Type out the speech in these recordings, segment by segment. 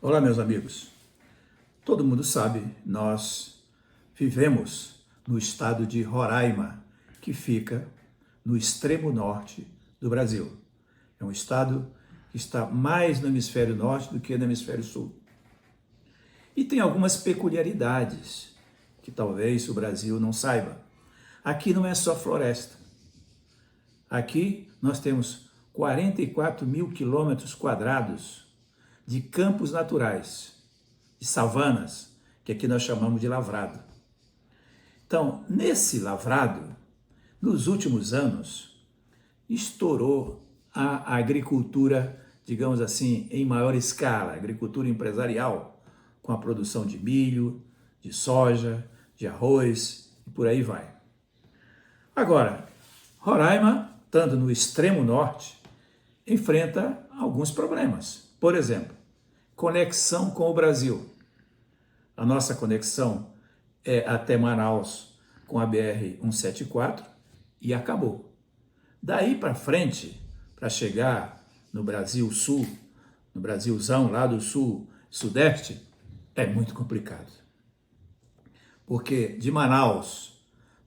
Olá, meus amigos. Todo mundo sabe, nós vivemos no estado de Roraima, que fica no extremo norte do Brasil. É um estado que está mais no hemisfério norte do que no hemisfério sul. E tem algumas peculiaridades que talvez o Brasil não saiba. Aqui não é só floresta. Aqui nós temos 44 mil quilômetros quadrados de campos naturais, de savanas, que aqui nós chamamos de lavrado. Então, nesse lavrado, nos últimos anos, estourou a agricultura, digamos assim, em maior escala, agricultura empresarial, com a produção de milho, de soja, de arroz e por aí vai. Agora, Roraima, estando no extremo norte, enfrenta alguns problemas. Por exemplo, conexão com o Brasil. A nossa conexão é até Manaus com a BR-174 e acabou. Daí para frente, para chegar no Brasil Sul, no Brasilzão lá do Sul, Sudeste, é muito complicado. Porque de Manaus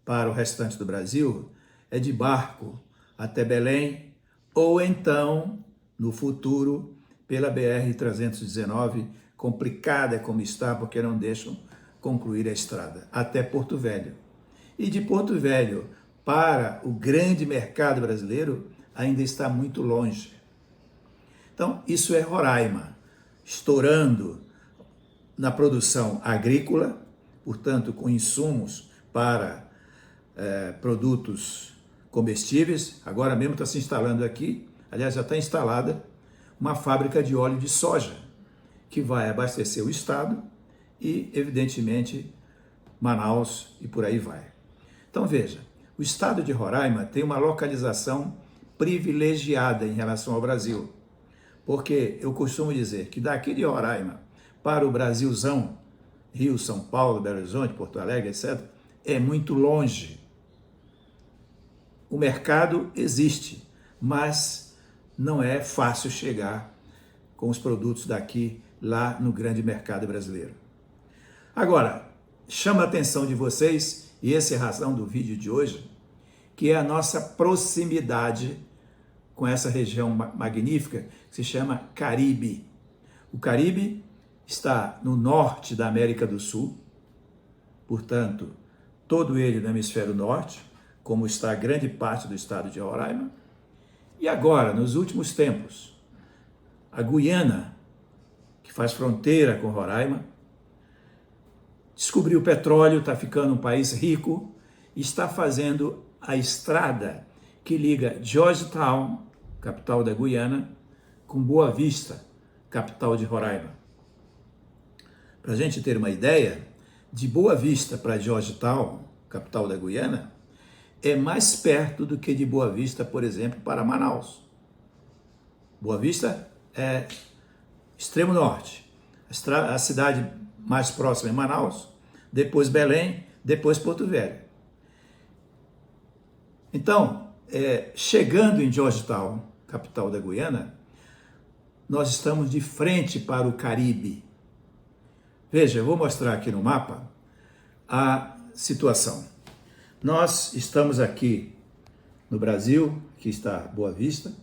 para o restante do Brasil é de barco até Belém ou então, no futuro, pela BR-319, complicada como está, porque não deixam concluir a estrada, até Porto Velho. E de Porto Velho para o grande mercado brasileiro ainda está muito longe. Então, isso é Roraima, estourando na produção agrícola, portanto, com insumos para produtos comestíveis. Agora mesmo está se instalando aqui, aliás, já está instalada, uma fábrica de óleo de soja, que vai abastecer o estado e, evidentemente, Manaus e por aí vai. Então, veja, o estado de Roraima tem uma localização privilegiada em relação ao Brasil, porque eu costumo dizer que daqui de Roraima para o Brasilzão, Rio, São Paulo, Belo Horizonte, Porto Alegre, etc., é muito longe. O mercado existe, mas não é fácil chegar com os produtos daqui lá no grande mercado brasileiro. Agora, chama a atenção de vocês, e essa é a razão do vídeo de hoje, que é a nossa proximidade com essa região magnífica que se chama Caribe. O Caribe está no norte da América do Sul, portanto, todo ele no hemisfério norte, como está grande parte do estado de Roraima. E agora, nos últimos tempos, a Guiana, que faz fronteira com Roraima, descobriu petróleo, está ficando um país rico, e está fazendo a estrada que liga Georgetown, capital da Guiana, com Boa Vista, capital de Roraima. Para a gente ter uma ideia, de Boa Vista para Georgetown, capital da Guiana, é mais perto do que de Boa Vista, por exemplo, para Manaus. Boa Vista é extremo norte. A cidade mais próxima é Manaus, depois Belém, depois Porto Velho. Então, chegando em Georgetown, capital da Guiana, nós estamos de frente para o Caribe. Veja, eu vou mostrar aqui no mapa a situação. Nós estamos aqui no Brasil, que está Boa Vista.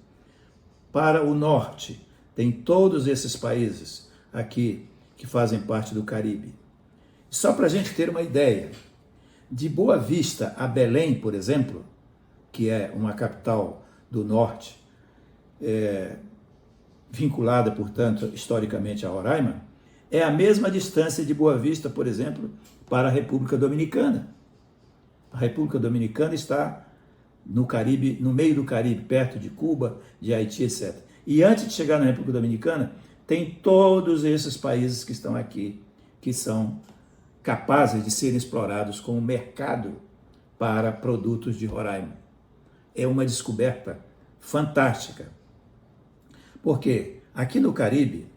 Para o norte, tem todos esses países aqui que fazem parte do Caribe. Só para a gente ter uma ideia, de Boa Vista a Belém, por exemplo, que é uma capital do norte, vinculada, portanto, historicamente a Roraima, é a mesma distância de Boa Vista, por exemplo, para a República Dominicana. A República Dominicana está no Caribe, no meio do Caribe, perto de Cuba, de Haiti, etc. E antes de chegar na República Dominicana, tem todos esses países que estão aqui, que são capazes de serem explorados como mercado para produtos de Roraima. É uma descoberta fantástica. Porque aqui no Caribe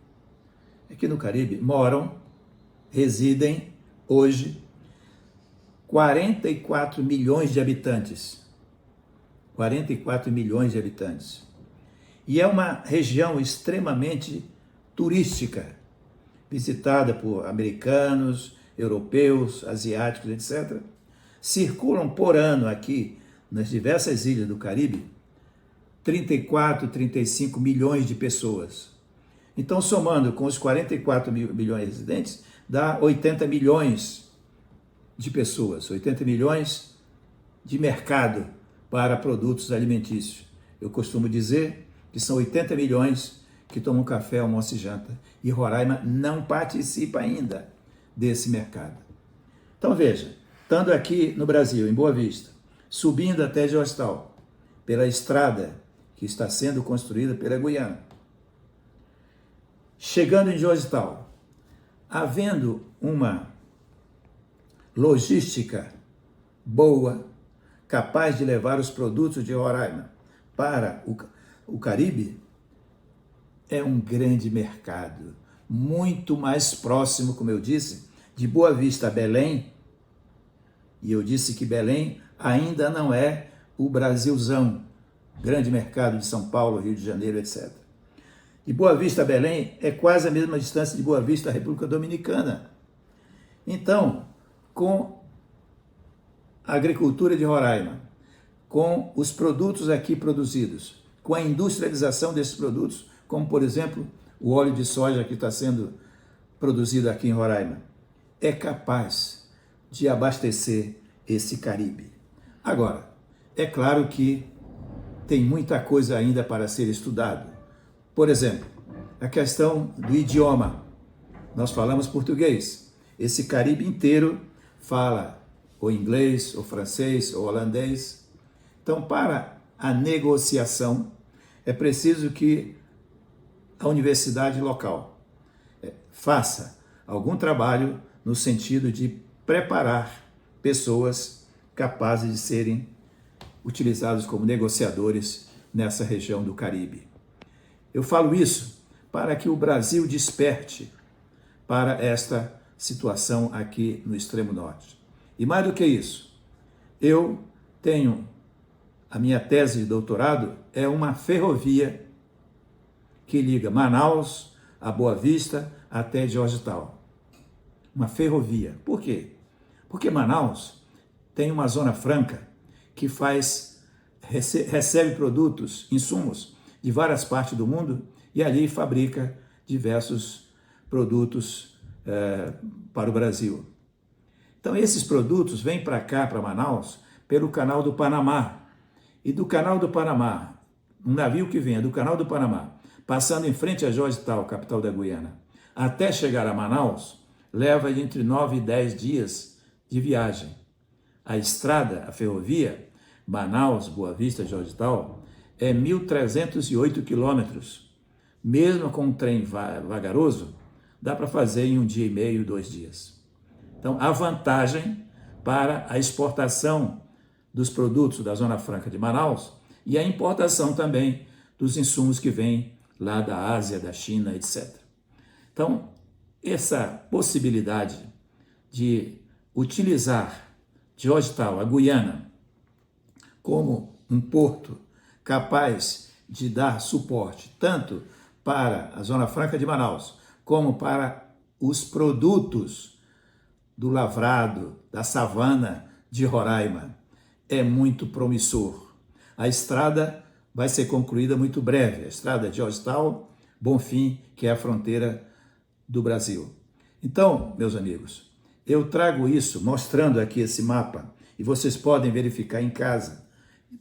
residem hoje 44 milhões de habitantes. 44 milhões de habitantes. E é uma região extremamente turística. visitada por americanos, europeus, asiáticos, etc., circulam por ano aqui, nas diversas ilhas do Caribe, 34, 35 milhões de pessoas. Então, somando com os 44 milhões de residentes, dá 80 milhões de pessoas, 80 milhões de mercado para produtos alimentícios. Eu costumo dizer que são 80 milhões que tomam café, almoço e janta. E Roraima não participa ainda desse mercado. Então veja, estando aqui no Brasil, em Boa Vista, subindo até Georgetown, pela estrada que está sendo construída pela Guiana, chegando em Georgetown, havendo uma logística boa, capaz de levar os produtos de Roraima para o Caribe, é um grande mercado, muito mais próximo, como eu disse, de Boa Vista a Belém, e eu disse que Belém ainda não é o Brasilzão, grande mercado de São Paulo, Rio de Janeiro, etc. E Boa Vista a Belém é quase a mesma distância de Boa Vista à República Dominicana. Então, com a agricultura de Roraima, com os produtos aqui produzidos, com a industrialização desses produtos, como, por exemplo, o óleo de soja que está sendo produzido aqui em Roraima, é capaz de abastecer esse Caribe. Agora, é claro que tem muita coisa ainda para ser estudado. Por exemplo, a questão do idioma. Nós falamos português. Esse Caribe inteiro fala ou inglês, ou francês, ou holandês. Então, para a negociação, é preciso que a universidade local faça algum trabalho no sentido de preparar pessoas capazes de serem utilizados como negociadores nessa região do Caribe. Eu falo isso para que o Brasil desperte para esta situação aqui no extremo norte. E mais do que isso, eu tenho, a minha tese de doutorado é uma ferrovia que liga Manaus a Boa Vista até Georgetown. Uma ferrovia. Por quê? Porque Manaus tem uma zona franca que recebe produtos, insumos de várias partes do mundo e ali fabrica diversos produtos para o Brasil. Então esses produtos vêm para cá, para Manaus, pelo Canal do Panamá. E do Canal do Panamá, um navio que venha do Canal do Panamá, passando em frente a Georgetown, capital da Guiana, até chegar a Manaus, leva entre 9 e 10 dias de viagem. A estrada, a ferrovia, Manaus, Boa Vista, Georgetown, é 1.308 quilômetros. Mesmo com um trem vagaroso, dá para fazer em 1 dia e meio, 2 dias. Então, a vantagem para a exportação dos produtos da Zona Franca de Manaus e a importação também dos insumos que vêm lá da Ásia, da China, etc. Então, essa possibilidade de utilizar Georgetown, a Guiana, como um porto capaz de dar suporte tanto para a Zona Franca de Manaus, como para os produtos do lavrado, da savana de Roraima, é muito promissor. A estrada vai ser concluída muito breve, a estrada de Georgetown, Bonfim, que é a fronteira do Brasil. Então, meus amigos, eu trago isso mostrando aqui esse mapa e vocês podem verificar em casa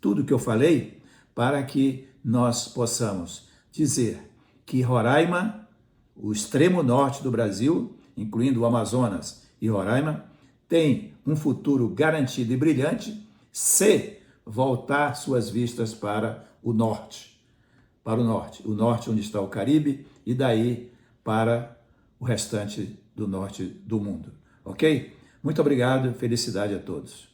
tudo que eu falei para que nós possamos dizer que Roraima, o extremo norte do Brasil, incluindo o Amazonas e Roraima, tem um futuro garantido e brilhante se voltar suas vistas para o norte, o norte onde está o Caribe e daí para o restante do norte do mundo, ok? Muito obrigado, felicidade a todos.